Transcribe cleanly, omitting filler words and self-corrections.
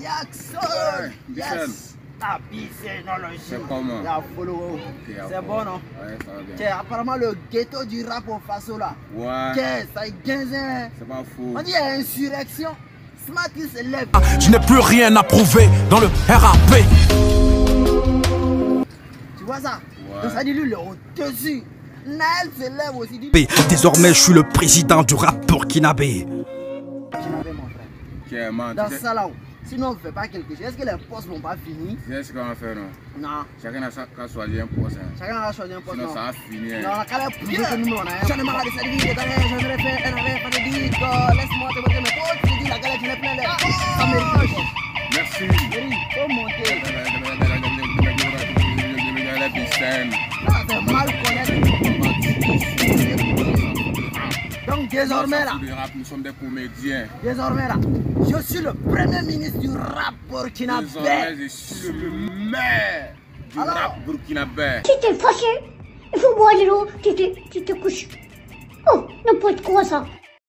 Jackson. Yes. Ah, c'est dans le jeu. C'est comment? C'est bon, non? Ouais, ça va bien. Tiens, apparemment, le ghetto du rap au Faso là. Ouais. Tiens, ça y est. C'est pas faux. On dit qu'il y a insurrection. Smart il se lève. Je n'ai plus rien à prouver dans le RAP. Tu vois ça? Ouais. Donc ça dit lui, il est au-dessus. Naël se lève aussi. Dit, Désormais, je suis le président du rap burkinabé. Burkinabé, mon frère. Ok, man. Dans ça là, sinon on ne fait pas quelque chose. Est-ce que les postes vont pas finir? Tu sais ce qu'on va faire, non? Non. Chacun a choisi un poste. Hein. Chacun va choisir un poste. Sinon, Non, ça va finir. non, quand même, plus que nous, on a. J'en ai marre de cette vie, j'aimerais faire un arrêt, pas de dire, laisse-moi te montrer mes potes. Tu dis la galette, je l'ai plein d'air. Ça mérite. Merci. Oui, faut monter. Ça, c'est mal connaître. Donc désormais là, Nous sommes des comédiens. désormais là, je suis le premier ministre du rap burkinabé. Désormais, je suis le maire du rap burkinabé. Tu t'es fâché? Il faut boire de l'eau, tu te couches. Oh, n'importe quoi ça.